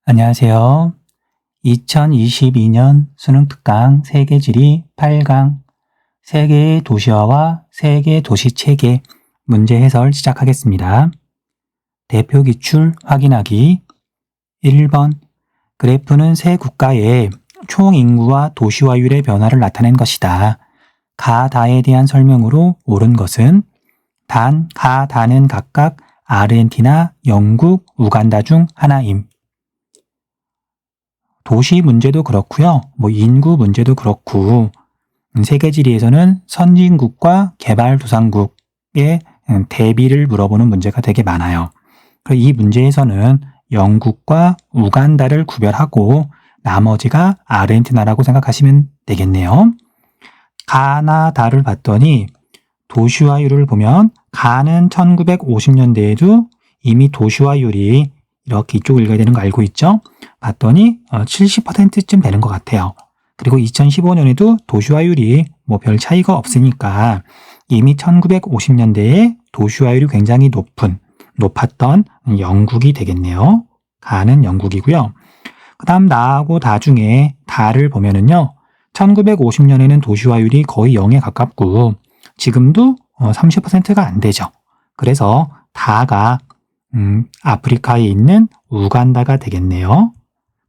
안녕하세요. 2022년 수능 특강 세계지리 8강 세계의 도시화와 세계 도시 체계 문제 해설 시작하겠습니다. 대표 기출 확인하기 1번 그래프는 세 국가의 총 인구와 도시화율의 변화를 나타낸 것이다. 가, 다에 대한 설명으로 옳은 것은 단, 가, 다는 각각 아르헨티나, 영국, 우간다 중 하나임. 도시 문제도 그렇고요. 인구 문제도 그렇고 세계지리에서는 선진국과 개발도상국의 대비를 물어보는 문제가 되게 많아요. 이 문제에서는 영국과 우간다를 구별하고 나머지가 아르헨티나라고 생각하시면 되겠네요. 가나 다를 봤더니 도시화율을 보면 가는 1950년대에도 이미 도시화율이 이렇게 이쪽을 읽어야 되는 거 알고 있죠? 봤더니 70%쯤 되는 것 같아요. 그리고 2015년에도 도시화율이 별 차이가 없으니까 이미 1950년대에 도시화율이 굉장히 높았던 영국이 되겠네요. 가는 영국이고요. 그 다음 나하고 다 중에 다를 보면은요. 1950년에는 도시화율이 거의 0에 가깝고 지금도 30%가 안 되죠. 그래서 다가 아프리카에 있는 우간다가 되겠네요.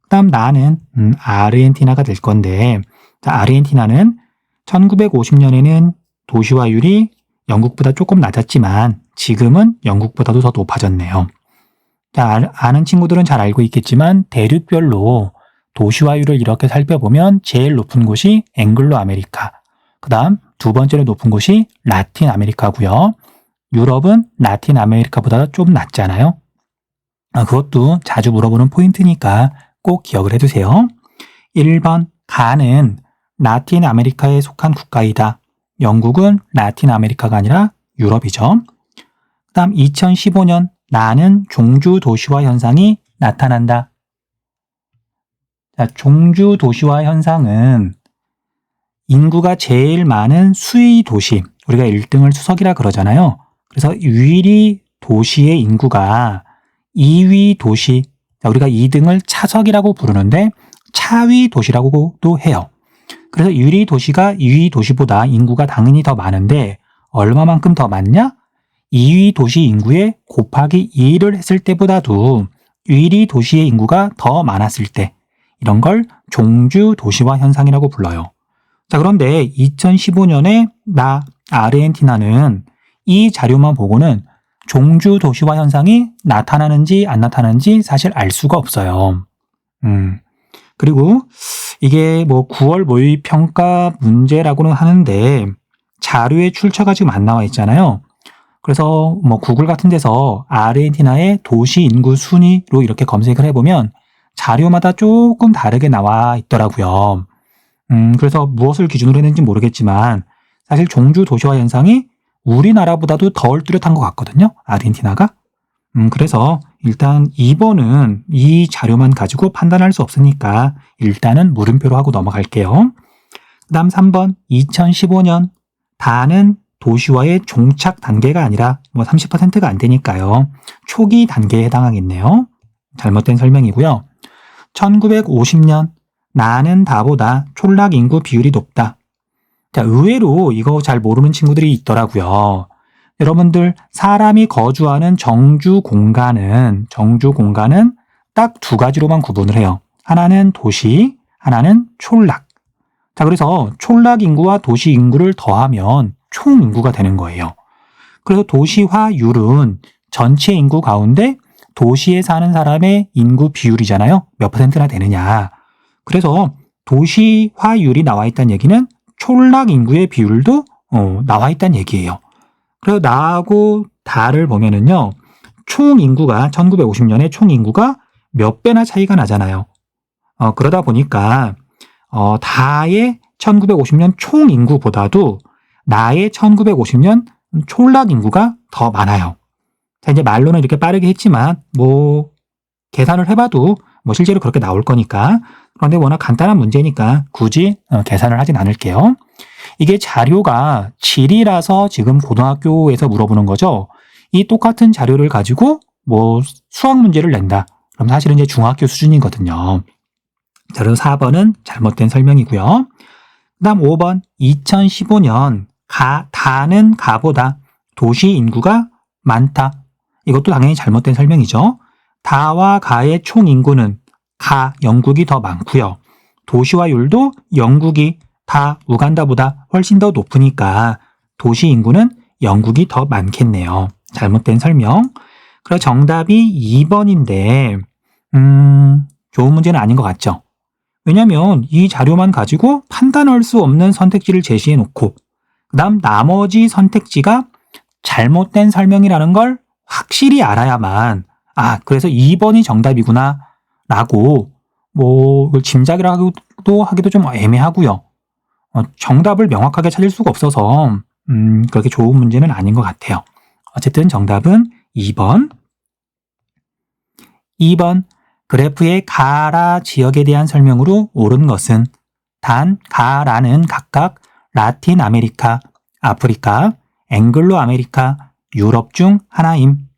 그 다음 나는 아르헨티나가 될 건데 아르헨티나는 1950년에는 도시화율이 영국보다 조금 낮았지만 지금은 영국보다도 더 높아졌네요. 아는 친구들은 잘 알고 있겠지만 대륙별로 도시화율을 이렇게 살펴보면 제일 높은 곳이 앵글로 아메리카, 그 다음 두 번째로 높은 곳이 라틴 아메리카고요. 유럽은 라틴 아메리카보다 좀 낮잖아요. 그것도 자주 물어보는 포인트니까 꼭 기억을 해두세요. 1번 가는 라틴 아메리카에 속한 국가이다. 영국은 라틴 아메리카가 아니라 유럽이죠. 그 다음 2015년 나는 종주 도시화 현상이 나타난다. 종주 도시화 현상은 인구가 제일 많은 수의 도시, 우리가 1등을 수석이라 그러잖아요. 그래서 위리 도시의 인구가 2위 도시, 우리가 2등을 차석이라고 부르는데 차위 도시라고도 해요. 그래서 위리 도시가 2위 도시보다 인구가 당연히 더 많은데 얼마만큼 더 많냐? 2위 도시 인구에 곱하기 2를 했을 때보다도 위리 도시의 인구가 더 많았을 때 이런 걸 종주 도시화 현상이라고 불러요. 그런데 2015년에 아르헨티나는 이 자료만 보고는 종주 도시화 현상이 나타나는지 안 나타나는지 사실 알 수가 없어요. 그리고 이게 9월 모의 평가 문제라고는 하는데 자료의 출처가 지금 안 나와 있잖아요. 그래서 구글 같은 데서 아르헨티나의 도시 인구 순위로 이렇게 검색을 해보면 자료마다 조금 다르게 나와 있더라고요. 그래서 무엇을 기준으로 했는지 모르겠지만 사실 종주 도시화 현상이 우리나라보다도 덜 뚜렷한 것 같거든요. 아르헨티나가. 그래서 일단 2번은 이 자료만 가지고 판단할 수 없으니까 일단은 물음표로 하고 넘어갈게요. 그 다음 3번 2015년 다는 도시화의 종착 단계가 아니라 30%가 안 되니까요. 초기 단계에 해당하겠네요. 잘못된 설명이고요. 1950년 나는 다보다 촌락 인구 비율이 높다. 의외로 이거 잘 모르는 친구들이 있더라고요. 여러분들 사람이 거주하는 정주 공간은 딱 두 가지로만 구분을 해요. 하나는 도시, 하나는 촌락. 그래서 촌락 인구와 도시 인구를 더하면 총 인구가 되는 거예요. 그래서 도시화율은 전체 인구 가운데 도시에 사는 사람의 인구 비율이잖아요. 몇 %나 되느냐. 그래서 도시화율이 나와 있다는 얘기는 촌락 인구의 비율도 나와 있다는 얘기예요. 그래서 나하고 다를 보면은요, 총 인구가 1950년에 총 인구가 몇 배나 차이가 나잖아요. 그러다 보니까 다의 1950년 총 인구보다도 나의 1950년 촌락 인구가 더 많아요. 이제 말로는 이렇게 빠르게 했지만 계산을 해봐도 실제로 그렇게 나올 거니까. 그런데 워낙 간단한 문제니까 굳이 계산을 하진 않을게요. 이게 자료가 지리라서 지금 고등학교에서 물어보는 거죠. 이 똑같은 자료를 가지고 수학 문제를 낸다. 그럼 사실은 이제 중학교 수준이거든요. 자, 그래서 4번은 잘못된 설명이고요. 그 다음 5번 2015년 다는 가보다 도시 인구가 많다. 이것도 당연히 잘못된 설명이죠. 다와 가의 총 인구는 영국이 더 많고요. 도시화율도 영국이 우간다보다 훨씬 더 높으니까 도시 인구는 영국이 더 많겠네요. 잘못된 설명. 그래서 정답이 2번인데 좋은 문제는 아닌 것 같죠. 왜냐하면 이 자료만 가지고 판단할 수 없는 선택지를 제시해 놓고 그 다음 나머지 선택지가 잘못된 설명이라는 걸 확실히 알아야만 그래서 2번이 정답이구나 라고 이걸 짐작이라고 하기도 좀 애매하고요. 정답을 명확하게 찾을 수가 없어서 그렇게 좋은 문제는 아닌 것 같아요. 어쨌든 정답은 2번. 2번 그래프의 가라 지역에 대한 설명으로 옳은 것은 단, 가라는 각각 라틴 아메리카, 아프리카, 앵글로 아메리카, 유럽 중 하나임.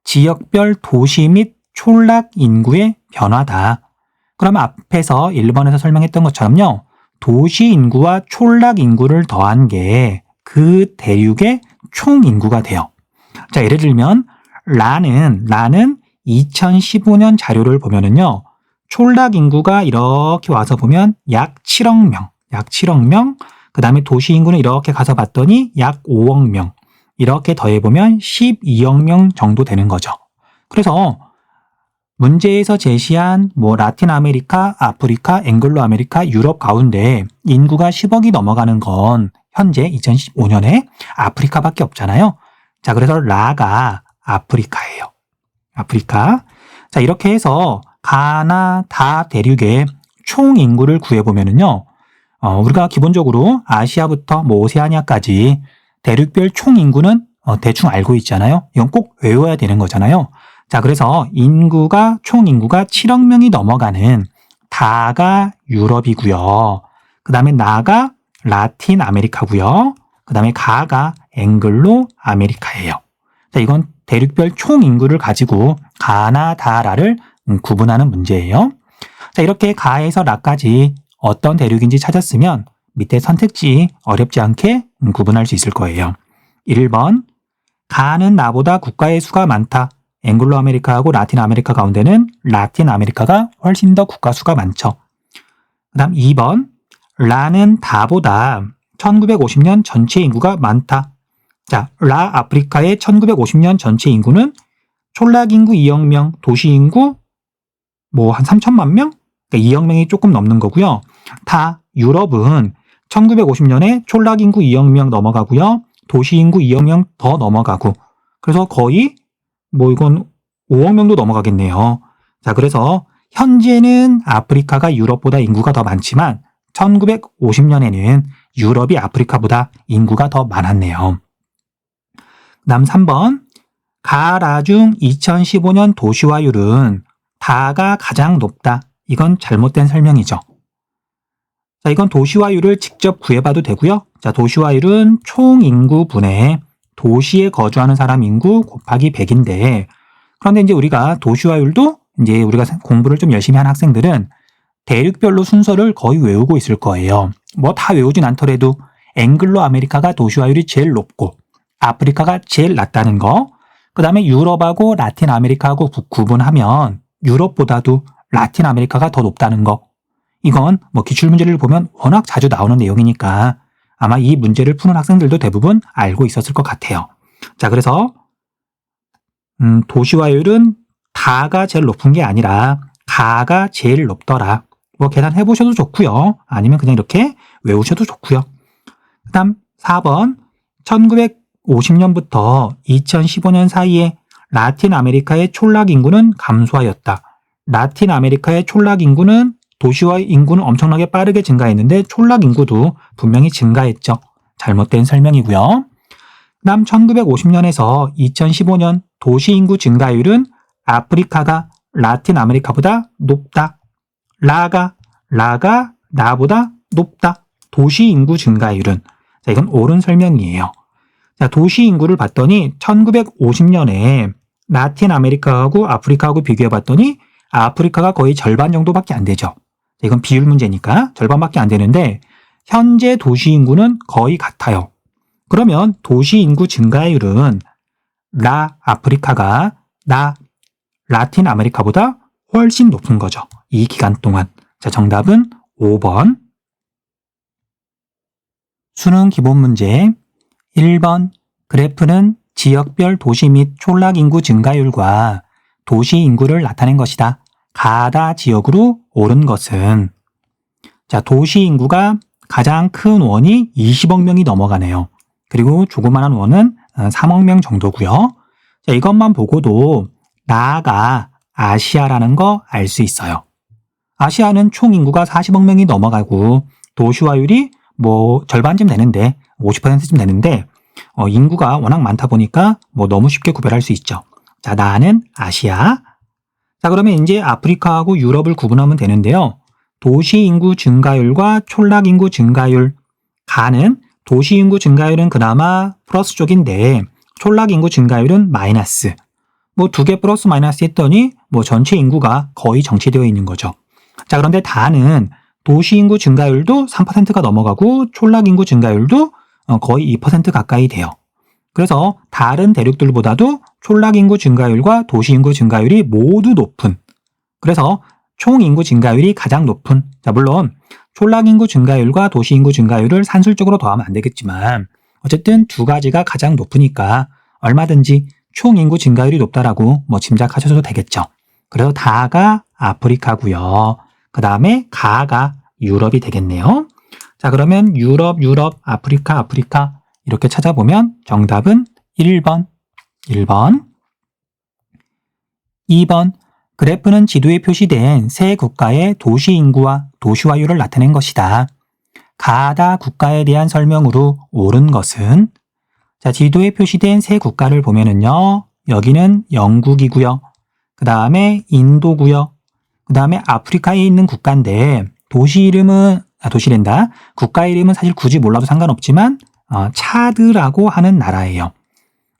지역별 도시 및 촌락 인구의 변화다. 그러면 앞에서 1번에서 설명했던 것처럼요. 도시 인구와 촌락 인구를 더한 게 그 대륙의 총 인구가 돼요. 자, 예를 들면 라는 2015년 자료를 보면은요. 촌락 인구가 이렇게 와서 보면 약 7억 명. 그 다음에 도시 인구는 이렇게 가서 봤더니 약 5억 명. 이렇게 더해보면 12억 명 정도 되는 거죠. 그래서 문제에서 제시한 라틴 아메리카, 아프리카, 앵글로 아메리카, 유럽 가운데 인구가 10억이 넘어가는 건 현재 2015년에 아프리카밖에 없잖아요. 자, 그래서 라가 아프리카예요. 아프리카. 자, 이렇게 해서 가나 다 대륙의 총 인구를 구해보면은요. 우리가 기본적으로 아시아부터 오세아니아까지 대륙별 총 인구는 대충 알고 있잖아요. 이건 꼭 외워야 되는 거잖아요. 자, 그래서 총 인구가 7억 명이 넘어가는 다가 유럽이고요. 그 다음에 나가 라틴 아메리카고요. 그 다음에 가가 앵글로 아메리카예요. 자, 이건 대륙별 총 인구를 가지고 가나 다라를 구분하는 문제예요. 자, 이렇게 가에서 라까지 어떤 대륙인지 찾았으면 밑에 선택지 어렵지 않게 구분할 수 있을 거예요. 1번 가는 나보다 국가의 수가 많다. 앵글로 아메리카하고 라틴 아메리카 가운데는 라틴 아메리카가 훨씬 더 국가 수가 많죠. 그 다음 2번 라는 다보다 1950년 전체 인구가 많다. 자, 라 아프리카의 1950년 전체 인구는 촌락 인구 2억 명, 도시 인구 한 3천만 명? 그러니까 2억 명이 조금 넘는 거고요. 다 유럽은 1950년에 촌락 인구 2억 명 넘어가고요. 도시 인구 2억 명 더 넘어가고 그래서 거의 이건 5억 명도 넘어가겠네요. 자, 그래서 현재는 아프리카가 유럽보다 인구가 더 많지만 1950년에는 유럽이 아프리카보다 인구가 더 많았네요. 다음 3번 가라 중 2015년 도시화율은 다가 가장 높다. 이건 잘못된 설명이죠. 자, 이건 도시화율을 직접 구해봐도 되고요. 자, 도시화율은 총 인구분의 도시에 거주하는 사람 인구 곱하기 100인데 그런데 이제 우리가 도시화율도 이제 우리가 공부를 좀 열심히 한 학생들은 대륙별로 순서를 거의 외우고 있을 거예요. 다 외우진 않더라도 앵글로 아메리카가 도시화율이 제일 높고 아프리카가 제일 낮다는 거, 그 다음에 유럽하고 라틴 아메리카하고 구분하면 유럽보다도 라틴 아메리카가 더 높다는 거. 이건 기출문제를 보면 워낙 자주 나오는 내용이니까 아마 이 문제를 푸는 학생들도 대부분 알고 있었을 것 같아요. 자, 그래서 도시화율은 다가 제일 높은 게 아니라 가가 제일 높더라. 계산해 보셔도 좋고요. 아니면 그냥 이렇게 외우셔도 좋고요. 그 다음 4번 1950년부터 2015년 사이에 라틴 아메리카의 촌락 인구는 감소하였다. 라틴 아메리카의 촌락 인구는 도시화 인구는 엄청나게 빠르게 증가했는데 촌락 인구도 분명히 증가했죠. 잘못된 설명이고요. 그다음 1950년에서 2015년 도시 인구 증가율은 아프리카가 라틴 아메리카보다 높다. 라가 나보다 높다. 도시 인구 증가율은. 자, 이건 옳은 설명이에요. 자, 도시 인구를 봤더니 1950년에 라틴 아메리카하고 아프리카하고 비교해 봤더니 아프리카가 거의 절반 정도밖에 안 되죠. 이건 비율 문제니까 절반밖에 안 되는데 현재 도시 인구는 거의 같아요. 그러면 도시 인구 증가율은 아프리카가 라틴 아메리카보다 훨씬 높은 거죠. 이 기간 동안. 자, 정답은 5번. 수능 기본 문제 1번 그래프는 지역별 도시 및 촌락 인구 증가율과 도시 인구를 나타낸 것이다. 가다 지역으로 오른 것은 자, 도시 인구가 가장 큰 원이 20억 명이 넘어가네요. 그리고 조그마한 원은 3억 명 정도고요. 자, 이것만 보고도 나가 아시아라는 거 알 수 있어요. 아시아는 총 인구가 40억 명이 넘어가고 도시화율이 뭐 절반쯤 되는데 50%쯤 되는데 인구가 워낙 많다 보니까 뭐 너무 쉽게 구별할 수 있죠. 자, 나는 아시아. 자, 그러면 이제 아프리카하고 유럽을 구분하면 되는데요. 도시 인구 증가율과 촌락 인구 증가율. 가는 도시 인구 증가율은 그나마 플러스 쪽인데 촌락 인구 증가율은 마이너스. 뭐 두 개 플러스 마이너스 했더니 뭐 전체 인구가 거의 정체되어 있는 거죠. 자, 그런데 다는 도시 인구 증가율도 3%가 넘어가고 촌락 인구 증가율도 거의 2% 가까이 돼요. 그래서 다른 대륙들보다도 촌락 인구 증가율과 도시 인구 증가율이 모두 높은, 그래서 총 인구 증가율이 가장 높은, 자, 물론 촌락 인구 증가율과 도시 인구 증가율을 산술적으로 더하면 안 되겠지만 어쨌든 두 가지가 가장 높으니까 얼마든지 총 인구 증가율이 높다라고 뭐 짐작하셔도 되겠죠. 그래서 다가 아프리카고요. 그 다음에 가가 유럽이 되겠네요. 자, 그러면 유럽, 아프리카 이렇게 찾아보면 정답은 1번. 2번 그래프는 지도에 표시된 세 국가의 도시 인구와 도시화율을 나타낸 것이다. 가다 국가에 대한 설명으로 옳은 것은 자, 지도에 표시된 세 국가를 보면은요. 여기는 영국이고요. 그 다음에 인도고요. 그 다음에 아프리카에 있는 국가인데 국가 이름은 사실 굳이 몰라도 상관없지만 차드라고 하는 나라예요.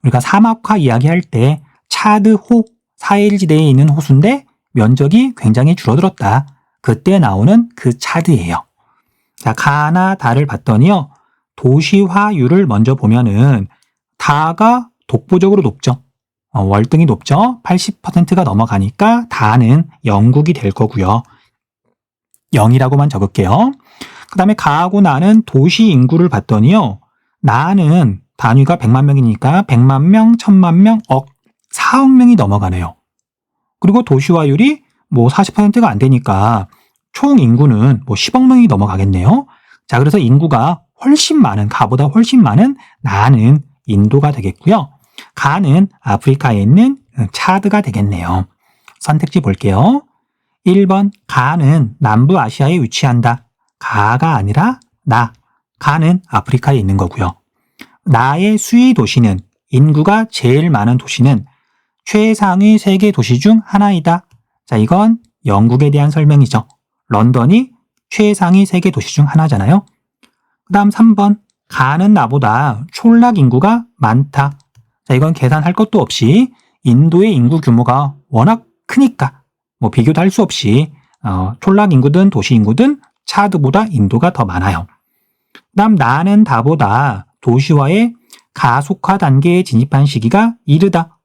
우리가 사막화 이야기할 때 차드호, 사헬지대에 있는 호수인데 면적이 굉장히 줄어들었다. 그때 나오는 그 차드예요. 자, 가나 다를 봤더니요. 도시화율을 먼저 보면은 다가 독보적으로 높죠. 월등히 높죠. 80%가 넘어가니까 다는 영국이 될 거고요. 0이라고만 적을게요. 그 다음에 가하고 나는 도시 인구를 봤더니요. 나는 단위가 100만 명이니까 100만 명, 1000만 명, 4억 명이 넘어가네요. 그리고 도시화율이 뭐 40%가 안 되니까 총 인구는 뭐 10억 명이 넘어가겠네요. 자, 그래서 인구가 가보다 훨씬 많은 나는 인도가 되겠고요. 가는 아프리카에 있는 차드가 되겠네요. 선택지 볼게요. 1번 가는 남부아시아에 위치한다. 가가 아니라 가는 아프리카에 있는 거고요. 나의 수위 도시는 인구가 제일 많은 도시는 최상위 세계 도시 중 하나이다. 자, 이건 영국에 대한 설명이죠. 런던이 최상위 세계 도시 중 하나잖아요. 그 다음 3번 가는 나보다 촌락 인구가 많다. 자, 이건 계산할 것도 없이 인도의 인구 규모가 워낙 크니까 뭐 비교도 할 수 없이 촌락 인구든 도시 인구든 차드보다 인도가 더 많아요. 그 다음 나는 다보다 도시화의 가속화 단계에 진입한 시기가 이르다.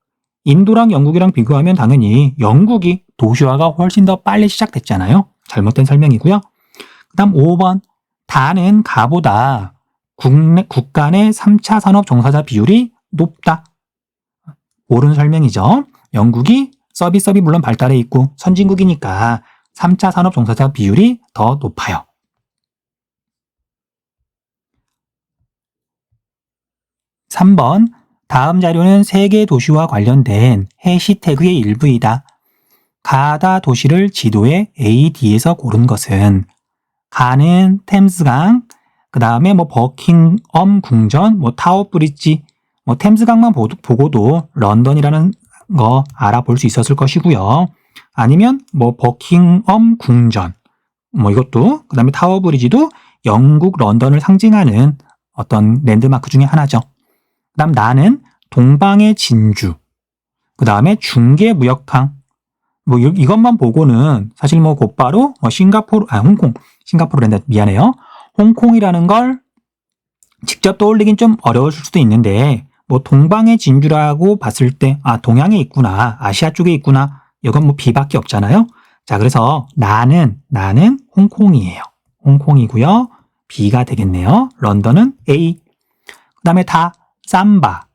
인도랑 영국이랑 비교하면 당연히 영국이 도시화가 훨씬 더 빨리 시작됐잖아요. 잘못된 설명이고요. 그 다음 5번 다는 가보다 국가 내 3차 산업 종사자 비율이 높다. 옳은 설명이죠. 영국이 서비스업이 물론 발달해 있고 선진국이니까 3차 산업 종사자 비율이 더 높아요. (3번) 다음 자료는 세계 도시와 관련된 해시태그의 일부이다. 가다 도시를 지도에 AD에서 고른 것은 가는 템스강, 그 다음에 뭐 버킹엄 궁전, 뭐 타워 브릿지, 뭐 템스강만 보고도 런던이라는 거 알아볼 수 있었을 것이고요. 아니면 뭐 버킹엄 궁전, 뭐 이것도, 그 다음에 타워 브릿지도 영국 런던을 상징하는 어떤 랜드마크 중에 하나죠. 그 다음 나는 동방의 진주, 그 다음에 중계무역항, 뭐 이것만 보고는 사실 뭐 곧바로 싱가포르란다 미안해요. 홍콩이라는 걸 직접 떠올리긴 좀 어려우실 수도 있는데 뭐 동방의 진주라고 봤을 때 동양에 있구나, 아시아 쪽에 있구나, 이건 뭐 B밖에 없잖아요. 자, 그래서 나는 홍콩이에요. 홍콩이고요. B가 되겠네요. 런던은 A. 그 다음에 삼바.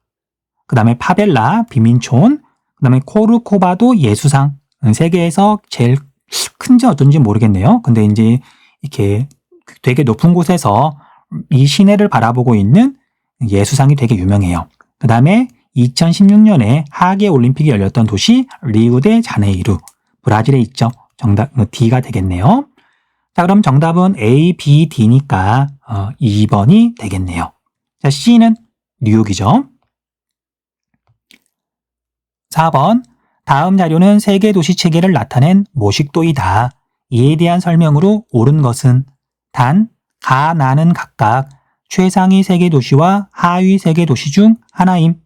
그 다음에 파벨라, 비민촌. 그 다음에 코르코바도 예수상. 세계에서 제일 큰지 어쩐지 모르겠네요. 근데 이제 이렇게 되게 높은 곳에서 이 시내를 바라보고 있는 예수상이 되게 유명해요. 그 다음에 2016년에 하계 올림픽이 열렸던 도시 리우데자네이루, 브라질에 있죠. 정답 D가 되겠네요. 자, 그럼 정답은 A, B, D니까 2번이 되겠네요. 자, C는 뉴욕이죠. 4번, 다음 자료는 세계 도시 체계를 나타낸 모식도이다. 이에 대한 설명으로 옳은 것은 단, 가, 나는 각각 최상위 세계 도시와 하위 세계 도시 중 하나임.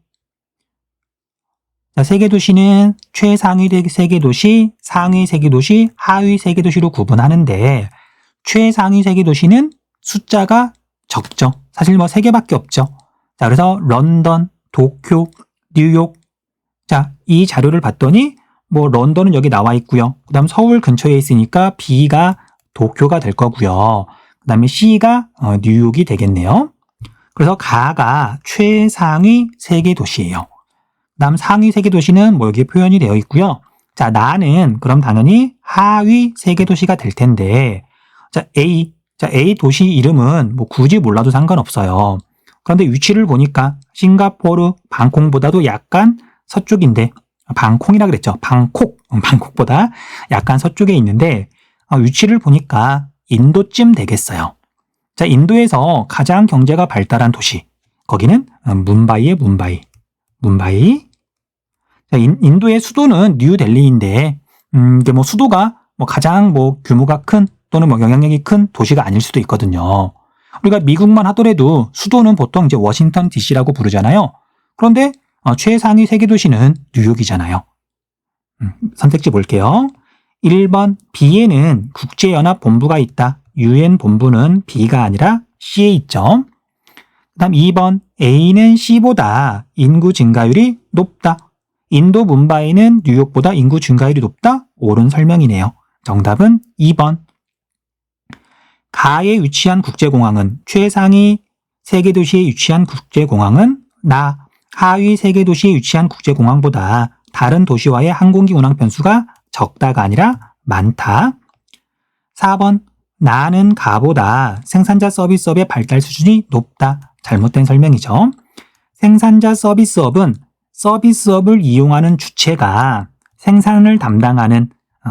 자, 세계 도시는 최상위 세계 도시, 상위 세계 도시, 하위 세계 도시로 구분하는데 최상위 세계 도시는 숫자가 적죠. 사실 뭐 3개밖에 없죠. 자, 그래서 런던, 도쿄, 뉴욕. 자, 이 자료를 봤더니 뭐 런던은 여기 나와 있고요. 그 다음 서울 근처에 있으니까 B가 도쿄가 될 거고요. 그 다음에 C가 뉴욕이 되겠네요. 그래서 가가 최상위 세계 도시예요. 그 다음 상위 세계 도시는 뭐 여기 표현이 되어 있고요. 자, 나는 그럼 당연히 하위 세계 도시가 될 텐데, 자, A 도시 이름은 뭐 굳이 몰라도 상관없어요. 그런데 위치를 보니까 싱가포르, 방콕보다도 약간 서쪽인데, 방콕이라 그랬죠. 방콕보다 약간 서쪽에 있는데, 위치를 보니까 인도쯤 되겠어요. 자, 인도에서 가장 경제가 발달한 도시, 거기는 뭄바이의 뭄바이. 자, 인도의 수도는 뉴델리인데, 이게 뭐 수도가 뭐 가장 뭐 규모가 큰 또는 뭐 영향력이 큰 도시가 아닐 수도 있거든요. 우리가 미국만 하더라도 수도는 보통 이제 워싱턴 DC라고 부르잖아요. 그런데 최상위 세계 도시는 뉴욕이잖아요. 선택지 볼게요. 1번 B에는 국제연합 본부가 있다. UN 본부는 B가 아니라 C에 있죠. 그 다음 2번 A는 C보다 인구 증가율이 높다. 인도 뭄바이는 뉴욕보다 인구 증가율이 높다. 옳은 설명이네요. 정답은 2번. 가에 위치한 국제공항은 최상위 세계도시에 위치한 국제공항은 하위 세계도시에 위치한 국제공항보다 다른 도시와의 항공기 운항 편수가 적다가 아니라 많다. 4번 나는 가보다 생산자 서비스업의 발달 수준이 높다. 잘못된 설명이죠. 생산자 서비스업은 서비스업을 이용하는 주체가 생산을 담당하는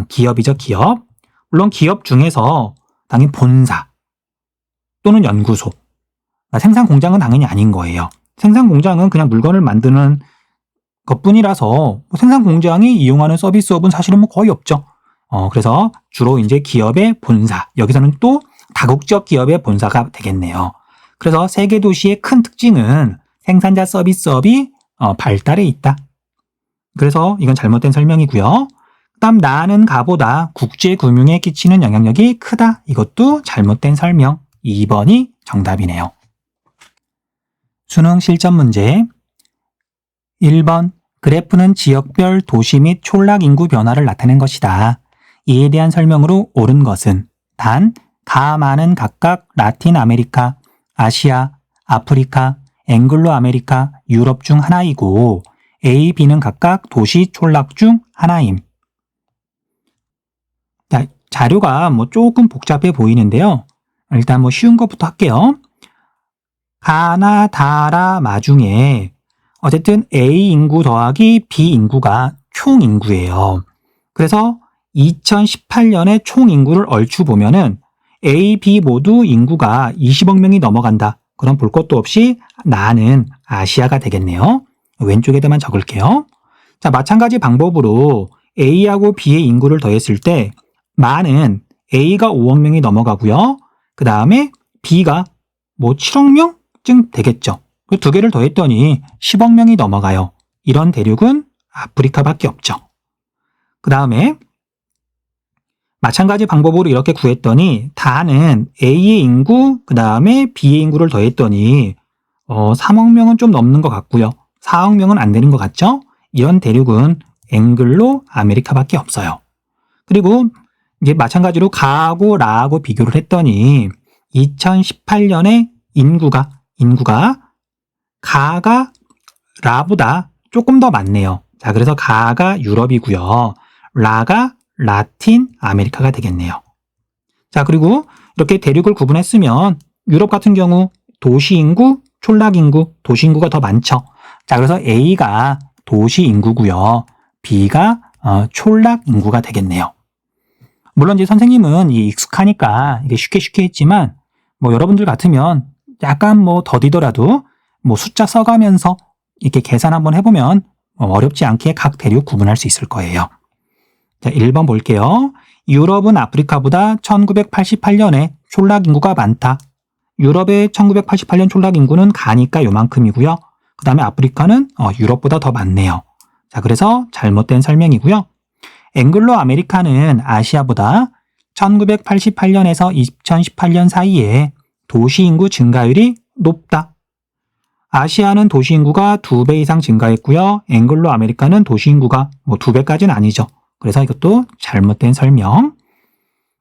기업이죠. 기업. 물론 기업 중에서 당연히 본사 또는 연구소. 생산 공장은 당연히 아닌 거예요. 생산 공장은 그냥 물건을 만드는 것뿐이라서 생산 공장이 이용하는 서비스업은 사실은 뭐 거의 없죠. 그래서 주로 이제 기업의 본사, 여기서는 또 다국적 기업의 본사가 되겠네요. 그래서 세계 도시의 큰 특징은 생산자 서비스업이 발달해 있다. 그래서 이건 잘못된 설명이고요. 그다음 나는 가보다 국제금융에 끼치는 영향력이 크다. 이것도 잘못된 설명. 2번이 정답이네요. 수능 실전 문제 1번 그래프는 지역별 도시 및 촌락 인구 변화를 나타낸 것이다. 이에 대한 설명으로 옳은 것은 단, 가마는 각각 라틴 아메리카, 아시아, 아프리카, 앵글로 아메리카, 유럽 중 하나이고 A, B는 각각 도시 촌락 중 하나임. 자, 자료가 뭐 조금 복잡해 보이는데요. 일단 뭐 쉬운 것부터 할게요. 가나다라 마중에 어쨌든 A 인구 더하기 B 인구가 총 인구예요. 그래서 2018년에 총 인구를 얼추 보면은 A, B 모두 인구가 20억 명이 넘어간다. 그럼 볼 것도 없이 나는 아시아가 되겠네요. 왼쪽에다만 적을게요. 자, 마찬가지 방법으로 A하고 B의 인구를 더했을 때 마는 A가 5억 명이 넘어가고요. 그 다음에 B가 뭐 7억 명쯤 되겠죠. 그 두 개를 더했더니 10억 명이 넘어가요. 이런 대륙은 아프리카밖에 없죠. 그 다음에 마찬가지 방법으로 이렇게 구했더니 다는 A의 인구, 그 다음에 B의 인구를 더했더니 3억 명은 좀 넘는 것 같고요. 4억 명은 안 되는 것 같죠? 이런 대륙은 앵글로 아메리카밖에 없어요. 그리고 이제 마찬가지로 가하고 라하고 비교를 했더니 2018년에 인구가 가가 라보다 조금 더 많네요. 자, 그래서 가가 유럽이고요. 라가 라틴 아메리카가 되겠네요. 자, 그리고 이렇게 대륙을 구분했으면 유럽 같은 경우 도시인구, 촌락인구, 도시인구가 더 많죠. 자, 그래서 A가 도시인구고요. B가 촌락인구가 되겠네요. 물론 이제 선생님은 익숙하니까 이게 쉽게 했지만 여러분들 같으면 약간 더디더라도 숫자 써가면서 이렇게 계산 한번 해보면 어렵지 않게 각 대륙 구분할 수 있을 거예요. 자, 1번 볼게요. 유럽은 아프리카보다 1988년에 촌락인구가 많다. 유럽의 1988년 촌락인구는 가니까 요만큼이고요. 그 다음에 아프리카는 유럽보다 더 많네요. 자, 그래서 잘못된 설명이고요. 앵글로 아메리카는 아시아보다 1988년에서 2018년 사이에 도시인구 증가율이 높다. 아시아는 도시인구가 2배 이상 증가했고요. 앵글로 아메리카는 도시인구가 2배까지는 아니죠. 그래서 이것도 잘못된 설명.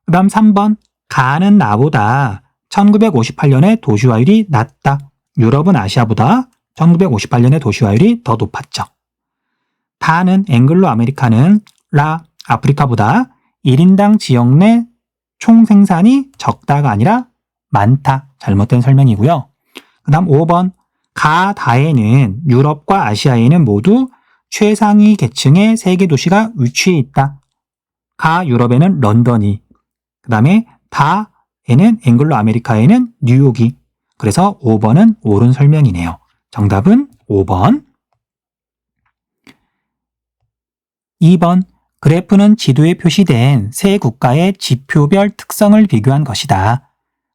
그 다음 3번. 가는 나보다 1958년에 도시화율이 낮다. 유럽은 아시아보다 1958년에 도시화율이 더 높았죠. 다는 앵글로 아메리카는 아프리카보다 1인당 지역 내 총생산이 적다가 아니라 많다. 잘못된 설명이고요. 그 다음 5번. 다에는 유럽과 아시아에는 모두 최상위 계층의 세계 도시가 위치해 있다. 유럽에는 런던이, 그 다음에 다에는 앵글로 아메리카에는 뉴욕이. 그래서 5번은 옳은 설명이네요. 정답은 5번. 2번. 그래프는 지도에 표시된 세 국가의 지표별 특성을 비교한 것이다.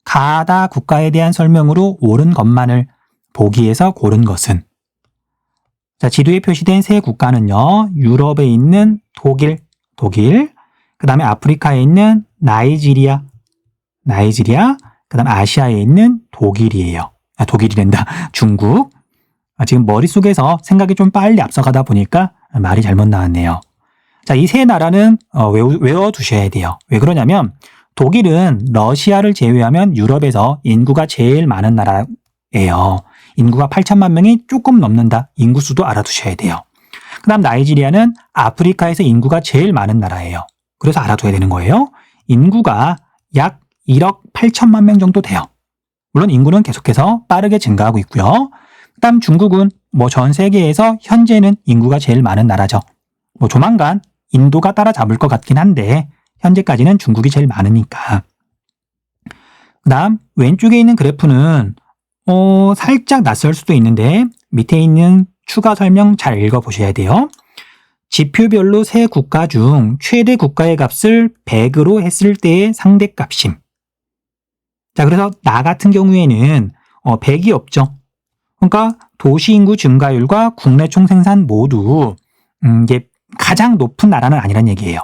다 국가에 대한 설명으로 옳은 것만을 보기에서 고른 것은. 자, 지도에 표시된 세 국가는요. 유럽에 있는 독일, 그 다음에 아프리카에 있는 나이지리아, 그 다음 아시아에 있는 독일이에요. 독일이란다. 중국. 지금 머릿속에서 생각이 좀 빨리 앞서가다 보니까 말이 잘못 나왔네요. 자, 이 세 나라는 외워두셔야 돼요. 왜 그러냐면 독일은 러시아를 제외하면 유럽에서 인구가 제일 많은 나라예요. 인구가 8천만 명이 조금 넘는다. 인구수도 알아두셔야 돼요. 그 다음 나이지리아는 아프리카에서 인구가 제일 많은 나라예요. 그래서 알아둬야 되는 거예요. 인구가 약 1억 8천만 명 정도 돼요. 물론 인구는 계속해서 빠르게 증가하고 있고요. 그 다음 중국은 전 세계에서 현재는 인구가 제일 많은 나라죠. 조만간 인도가 따라잡을 것 같긴 한데 현재까지는 중국이 제일 많으니까. 그 다음 왼쪽에 있는 그래프는 살짝 낯설 수도 있는데 밑에 있는 추가 설명 잘 읽어보셔야 돼요. 지표별로 세 국가 중 최대 국가의 값을 100으로 했을 때의 상대값임. 자, 그래서 나 같은 경우에는 100이 없죠. 그러니까 도시인구 증가율과 국내 총생산 모두 이게 가장 높은 나라는 아니란 얘기예요.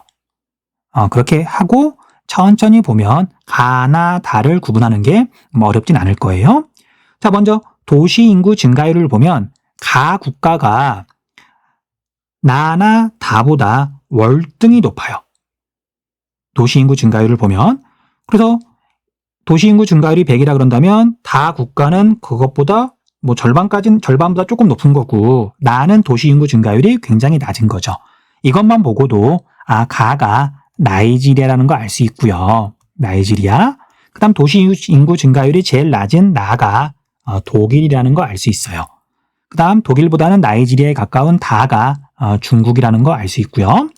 그렇게 하고 천천히 보면 가나 다를 구분하는 게 어렵진 않을 거예요. 자, 먼저 도시인구 증가율을 보면 가 국가가 나나 다보다 월등히 높아요. 도시인구 증가율을 보면. 그래서 도시인구 증가율이 100이라 그런다면 다 국가는 그것보다 절반보다 조금 높은 거고 나는 도시인구 증가율이 굉장히 낮은 거죠. 이것만 보고도 가가 나이지리아라는 거 알 수 있고요. 나이지리아. 그 다음 도시인구 증가율이 제일 낮은 나가 독일이라는 거 알 수 있어요. 그 다음 독일보다는 나이지리아에 가까운 다가 중국이라는 거 알 수 있고요.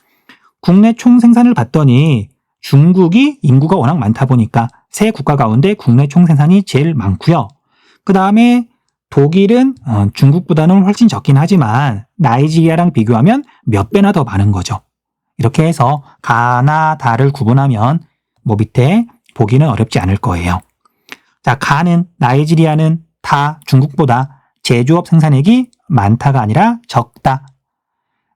국내 총생산을 봤더니 중국이 인구가 워낙 많다 보니까 세 국가 가운데 국내 총생산이 제일 많고요. 그 다음에 독일은 중국보다는 훨씬 적긴 하지만 나이지리아랑 비교하면 몇 배나 더 많은 거죠. 이렇게 해서 가나 다를 구분하면 밑에 보기는 어렵지 않을 거예요. 자, 가는 나이지리아는 다 중국보다 제조업 생산액이 많다가 아니라 적다.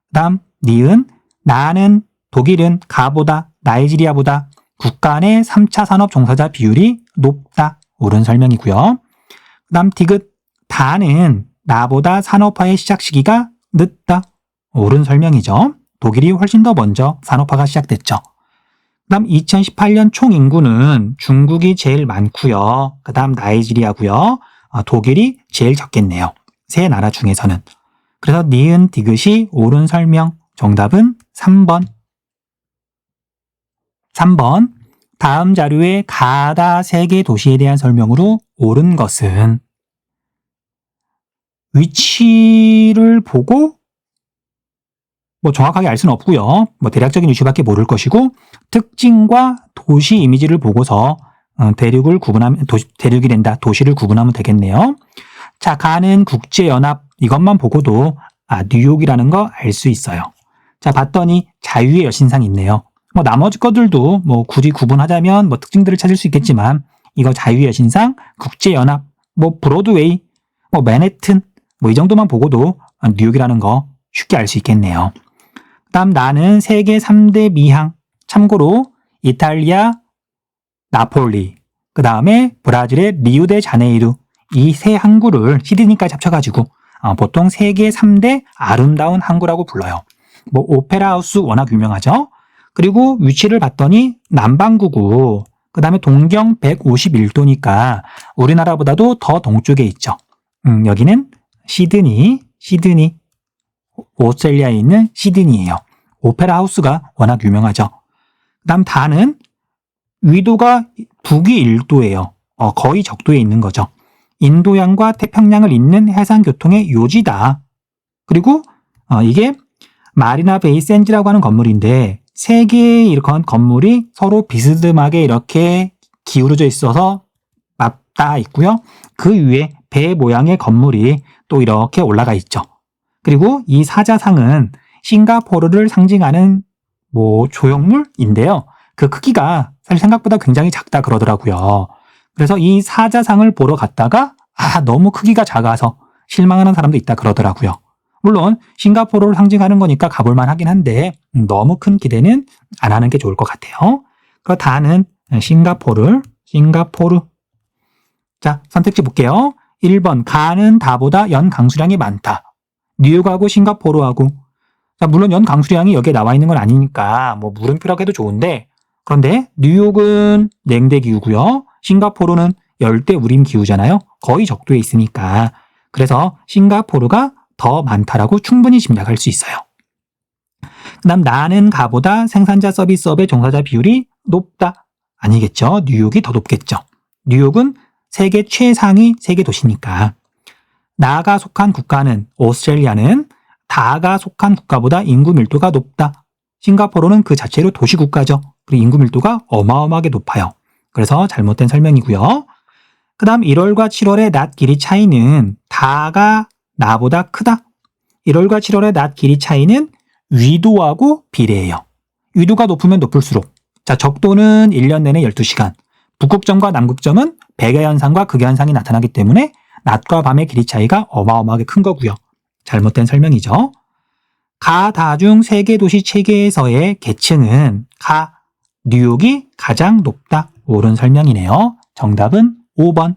그 다음 니은 나는 독일은 가보다 나이지리아보다 국가 내 3차 산업 종사자 비율이 높다. 옳은 설명이고요. 그 다음 디귿. 다는 나보다 산업화의 시작 시기가 늦다. 옳은 설명이죠. 독일이 훨씬 더 먼저 산업화가 시작됐죠. 그 다음 2018년 총 인구는 중국이 제일 많고요. 그 다음 나이지리아고요. 독일이 제일 적겠네요. 세 나라 중에서는. 그래서 니은 디귿이 옳은 설명. 정답은 3번. 3번. 다음 자료의 가다 세계 도시에 대한 설명으로 옳은 것은 위치를 보고 정확하게 알 수는 없고요. 대략적인 위치밖에 모를 것이고 특징과 도시 이미지를 보고서 대륙을 구분하면 대륙이 된다. 도시를 구분하면 되겠네요. 자, 가는 국제연합 이것만 보고도 뉴욕이라는 거 알 수 있어요. 자, 봤더니 자유의 여신상 있네요. 나머지 것들도 굳이 구분하자면 특징들을 찾을 수 있겠지만 이거 자유의 여신상, 국제연합, 브로드웨이, 맨해튼 이 정도만 보고도 뉴욕이라는 거 쉽게 알 수 있겠네요. 그 다음 나는 세계 3대 미항. 참고로 이탈리아 나폴리, 그 다음에 브라질의 리우데자네이루 이 세 항구를 시드니까지 합쳐가지고 보통 세계 3대 아름다운 항구라고 불러요. 오페라 하우스 워낙 유명하죠. 그리고 위치를 봤더니 남반구고 그 다음에 동경 151도니까 우리나라보다도 더 동쪽에 있죠. 여기는 시드니, 오스트레일리아에 있는 시드니예요. 오페라 하우스가 워낙 유명하죠. 그 다음 다는 위도가 북위 1도예요. 거의 적도에 있는 거죠. 인도양과 태평양을 잇는 해상교통의 요지다. 그리고 이게 마리나 베이 샌즈라고 하는 건물인데 세 개의 이런 건물이 서로 비스듬하게 이렇게 기울어져 있어서 맞닿아 있고요. 그 위에 배 모양의 건물이 또 이렇게 올라가 있죠. 그리고 이 사자상은 싱가포르를 상징하는 조형물인데요. 그 크기가 사실 생각보다 굉장히 작다 그러더라고요. 그래서 이 사자상을 보러 갔다가 너무 크기가 작아서 실망하는 사람도 있다 그러더라고요. 물론 싱가포르를 상징하는 거니까 가볼만 하긴 한데 너무 큰 기대는 안 하는 게 좋을 것 같아요. 그럼 다는 싱가포르. 자, 선택지 볼게요. 1번 가는 다보다 연 강수량이 많다. 뉴욕하고 싱가포르하고 자, 물론 연 강수량이 여기에 나와 있는 건 아니니까 물음표라고 해도 좋은데 그런데 뉴욕은 냉대 기후고요. 싱가포르는 열대 우림 기후잖아요. 거의 적도에 있으니까 그래서 싱가포르가 더 많다라고 충분히 짐작할 수 있어요. 그 다음 나는 가보다 생산자 서비스업의 종사자 비율이 높다. 아니겠죠. 뉴욕이 더 높겠죠. 뉴욕은 세계 최상위 세계 도시니까. 나가 속한 국가는 오스트레일리아는 다가 속한 국가보다 인구 밀도가 높다. 싱가포르는 그 자체로 도시 국가죠. 그리고 인구 밀도가 어마어마하게 높아요. 그래서 잘못된 설명이고요. 그 다음 1월과 7월의 낮 길이 차이는 다가 나보다 크다. 1월과 7월의 낮 길이 차이는 위도하고 비례해요. 위도가 높으면 높을수록 자, 적도는 1년 내내 12시간, 북극점과 남극점은 백야현상과 극야현상이 나타나기 때문에 낮과 밤의 길이 차이가 어마어마하게 큰 거고요. 잘못된 설명이죠. 가다중 세계도시 체계에서의 계층은 뉴욕이 가장 높다. 옳은 설명이네요. 정답은 5번.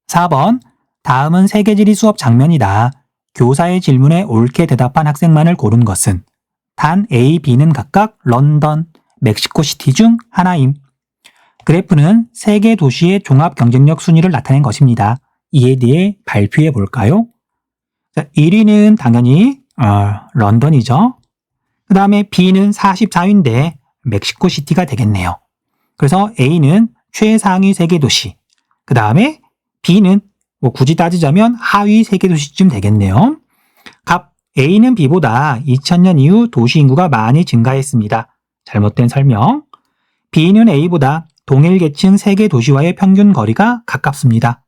4번. 다음은 세계지리 수업 장면이다. 교사의 질문에 옳게 대답한 학생만을 고른 것은 단 A, B는 각각 런던, 멕시코시티 중 하나임. 그래프는 세계 도시의 종합 경쟁력 순위를 나타낸 것입니다. 이에 대해 발표해 볼까요? 자, 1위는 당연히 런던이죠. 그 다음에 B는 44위인데 멕시코시티가 되겠네요. 그래서 A는 최상위 세계도시, 그 다음에 B는 굳이 따지자면 하위 세계도시쯤 되겠네요. A는 B보다 2000년 이후 도시 인구가 많이 증가했습니다. 잘못된 설명. B는 A보다 동일 계층 세계 도시와의 평균 거리가 가깝습니다.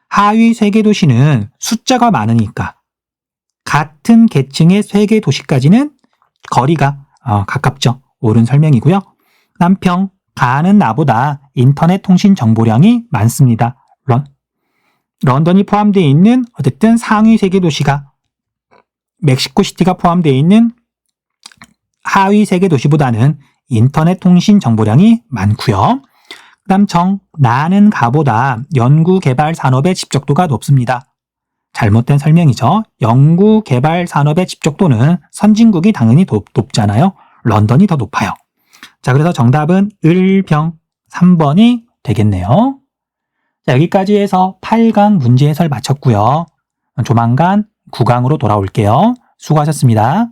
하위 세계 도시는 숫자가 많으니까 같은 계층의 세계 도시까지는 거리가 가깝죠. 옳은 설명이고요. 남평, 가는 나보다 인터넷 통신 정보량이 많습니다. 런던이 포함되어 있는 어쨌든 상위 세계 도시가 멕시코시티가 포함되어 있는 하위 세계 도시보다는 인터넷 통신 정보량이 많고요. 그 다음 정, 나는 가보다 연구개발 산업의 집적도가 높습니다. 잘못된 설명이죠. 연구개발 산업의 집적도는 선진국이 당연히 높잖아요. 런던이 더 높아요. 자, 그래서 정답은 을병 3번이 되겠네요. 자, 여기까지 해서 8강 문제 해설 마쳤고요. 조만간 9강으로 돌아올게요. 수고하셨습니다.